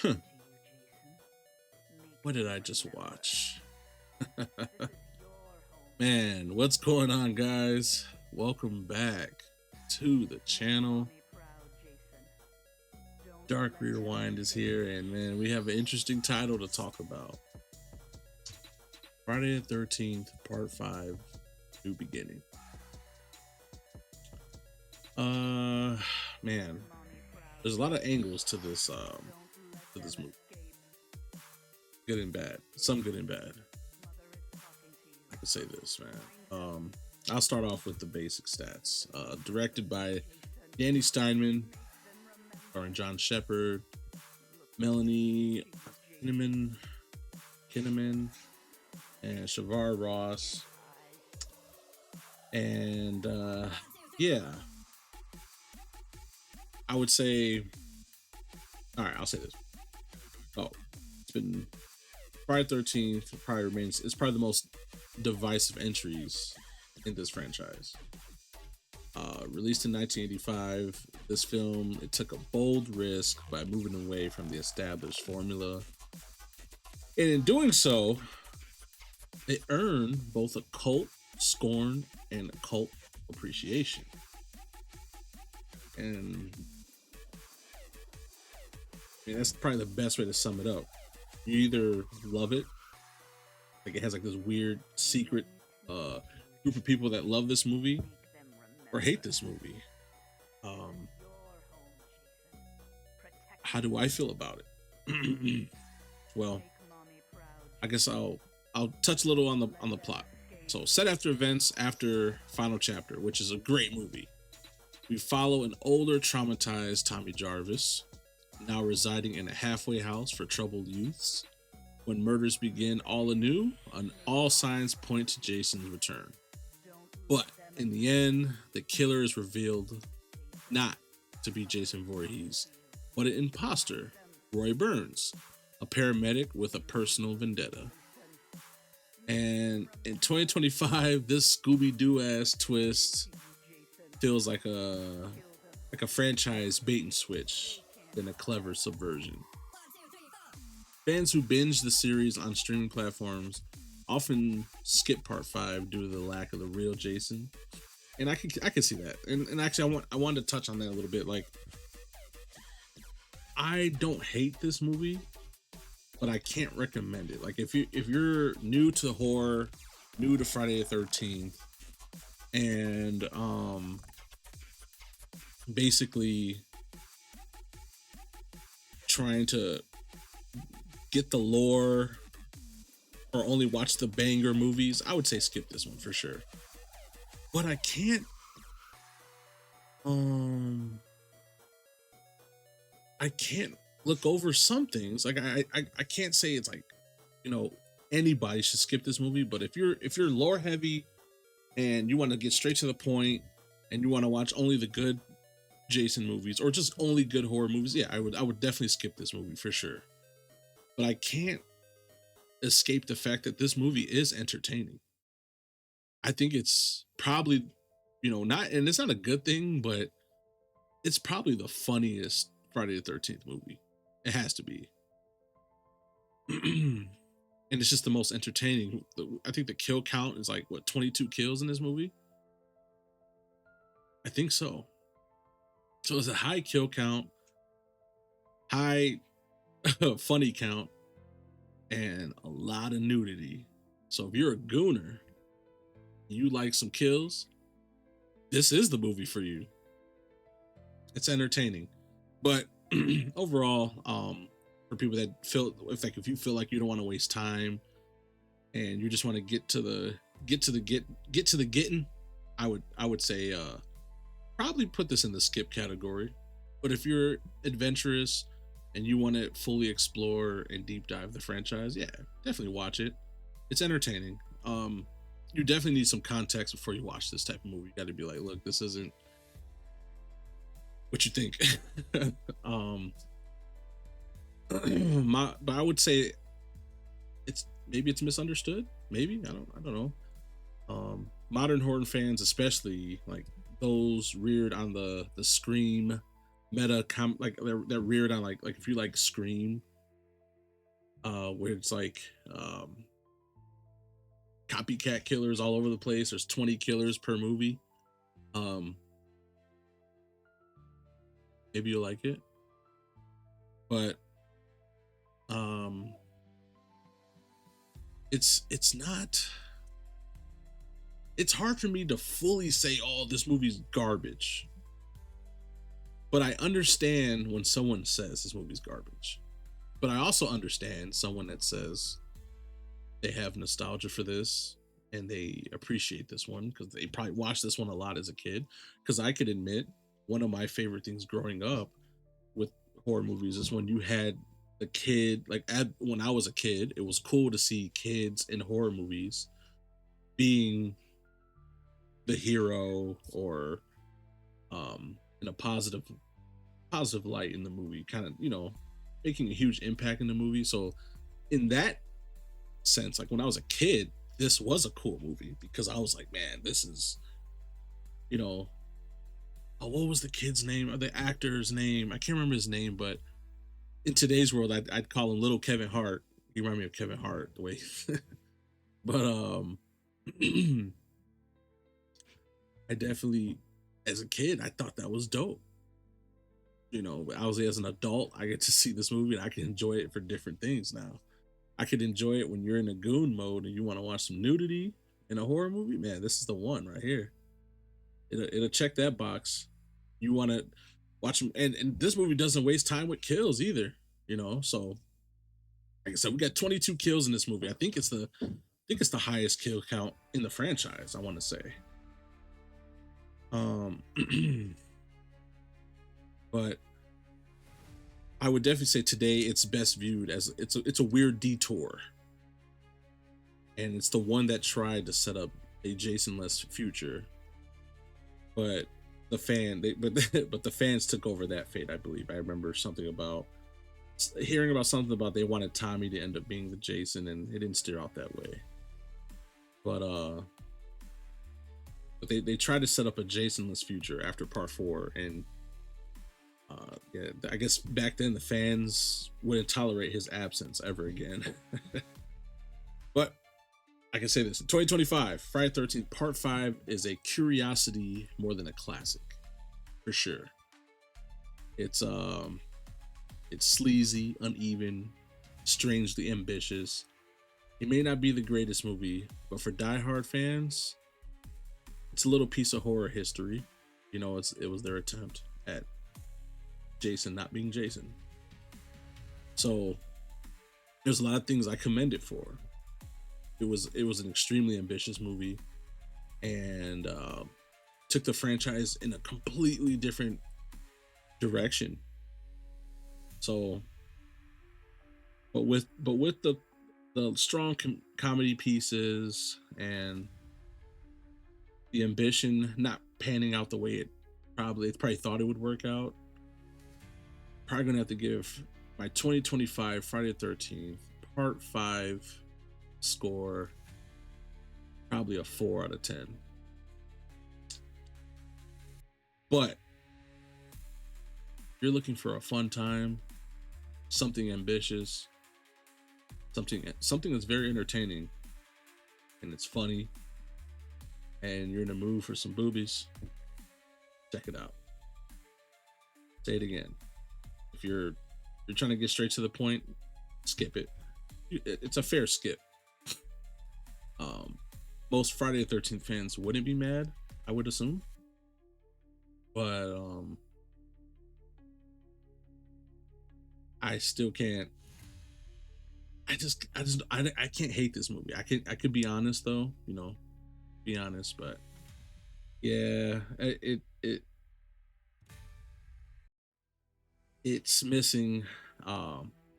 Huh, what did I just watch? Man, what's going on, guys? Welcome back to the channel. Dark Rewind is here, and man, we have an interesting title to talk about. Friday the 13th, Part 5, New Beginning. Man, there's a lot of angles to this movie. Good and bad. Some good and bad. I can say this, man. I'll start off with the basic stats. Directed by Danny Steinman, starring John Shepard, Melanie Kinnaman, and Shavar Ross. And yeah, I would say, all right, I'll say this. Oh, it's been Friday 13th, probably remains, it's probably the most divisive entries in this franchise. Released in 1985, this film, it took a bold risk by moving away from the established formula. And in doing so, it earned both a cult scorn and a cult appreciation. And I mean, that's probably the best way to sum it up. You either love it, like it has like this weird secret group of people that love this movie, or hate this movie. How do I feel about it? Well, I guess I'll touch a little on the plot. So, set after events after final chapter, which is a great movie. We follow an older, traumatized Tommy Jarvis, now residing in a halfway house for troubled youths. When murders begin all anew, and all signs point to Jason's return. But in the end, the killer is revealed not to be Jason Voorhees, but an imposter, Roy Burns, a paramedic with a personal vendetta. And in 2025, this Scooby-Doo ass twist feels like a franchise bait and switch than a clever subversion. Fans who binge the series on streaming platforms often skip part 5 due to the lack of the real Jason, and I can see that. And actually, I wanted to touch on that a little bit. Like, I don't hate this movie, but I can't recommend it. Like, if you're new to horror, new to Friday the 13th, and basically trying to get the lore or only watch the banger movies, I would say skip this one for sure. But I can't look over some things. Like I can't say it's like, anybody should skip this movie, but if you're lore heavy and you want to get straight to the point and you want to watch only the good Jason movies or just only good horror movies, yeah, I would definitely skip this movie for sure. But I can't escape the fact that this movie is entertaining. I think it's probably, not, and it's not a good thing, but it's probably the funniest Friday the 13th movie. It has to be. And it's just the most entertaining. I think the kill count is like, 22 kills in this movie? I think so. So it's a high kill count, high funny count, and a lot of nudity. So if you're a gooner, you like some kills, this is the movie for you. It's entertaining. But overall, for people that if you feel like you don't want to waste time and you just want to get to the getting, I would say probably put this in the skip category. But if you're adventurous and you want to fully explore and deep dive the franchise, yeah, definitely watch it. It's entertaining. You definitely need some context before you watch this type of movie. You got to be like, look, this isn't what you think. But I would say it's misunderstood. Maybe I don't know. Modern horror fans, especially like those reared on the Scream meta, like they're reared on like if you like Scream, where it's like copycat killers all over the place. There's 20 killers per movie. Um, maybe you'll like it, but um, it's not. It's hard for me to fully say, "Oh, this movie's garbage," but I understand when someone says this movie's garbage. But I also understand someone that says they have nostalgia for this and they appreciate this one because they probably watched this one a lot as a kid. Because I could admit, one of my favorite things growing up with horror movies is when you had a kid, like when I was a kid, it was cool to see kids in horror movies being the hero or in a positive light in the movie, kind of, making a huge impact in the movie. So in that sense, like when I was a kid, this was a cool movie because I was like, man, this is, you know, oh, what was the kid's name or the actor's name? I can't remember his name, but in today's world, I'd call him Little Kevin Hart. He reminded me of Kevin Hart the way, but I definitely, as a kid, I thought that was dope. But I was as an adult, I get to see this movie and I can enjoy it for different things now. I could enjoy it when you're in a goon mode and you want to watch some nudity in a horror movie. Man, this is the one right here. It'll check that box. You want to watch them, and this movie doesn't waste time with kills either. So like I said, we got 22 kills in this movie. I think it's the highest kill count in the franchise. I want to say. Um, but I would definitely say today it's best viewed as it's a weird detour, and it's the one that tried to set up a Jason-less future, but but the fans took over that fate. I believe I remember hearing about something about they wanted Tommy to end up being the Jason, and it didn't steer out that way. But they tried to set up a Jason-less future after Part 4, and yeah, I guess back then the fans wouldn't tolerate his absence ever again. But I can say this: in 2025, Friday 13th Part 5 is a curiosity more than a classic, for sure. It's sleazy, uneven, strangely ambitious. It may not be the greatest movie, but for diehard fans, it's a little piece of horror history. It was their attempt at Jason not being Jason. So there's a lot of things I commend it for. It was an extremely ambitious movie, and took the franchise in a completely different direction. So, but with the strong comedy pieces and the ambition not panning out the way it probably thought it would work out, probably gonna have to give my 2025 Friday the 13th Part 5 score probably a 4 out of 10. But if you're looking for a fun time, something ambitious, something that's very entertaining, and it's funny, and you're in a mood for some boobies, check it out. Say it again. If you're trying to get straight to the point, skip it. It's a fair skip. Most Friday the 13th fans wouldn't be mad, I would assume, but I still can't. I can't hate this movie. I could be honest though, be honest, but yeah, it's missing.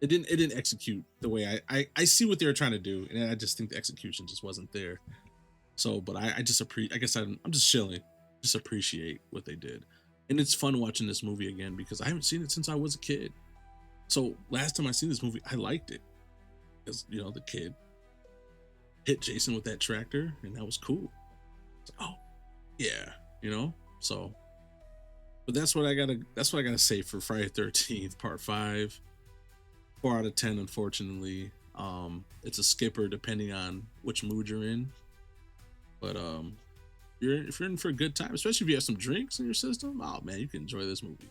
It didn't execute the way I see what they were trying to do, and I just think the execution just wasn't there. So, but I just appreciate. I guess I'm just chilling, just appreciate what they did, and it's fun watching this movie again because I haven't seen it since I was a kid. So last time I seen this movie, I liked it because the kid hit Jason with that tractor, and that was cool. Oh yeah. So, but that's what I gotta say for Friday 13th Part 5. 4 out of 10, unfortunately. It's a skipper depending on which mood you're in. But if you're in for a good time, especially if you have some drinks in your system, oh man, you can enjoy this movie.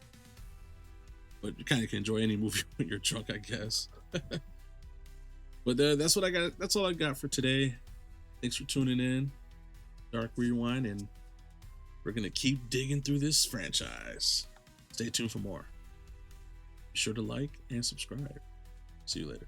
But you kind of can enjoy any movie when you're drunk, I guess. But that's what I got. That's all I got for today. Thanks for tuning in, Dark Rewind, and we're gonna keep digging through this franchise. Stay tuned for more. Be sure to like and subscribe. See you later.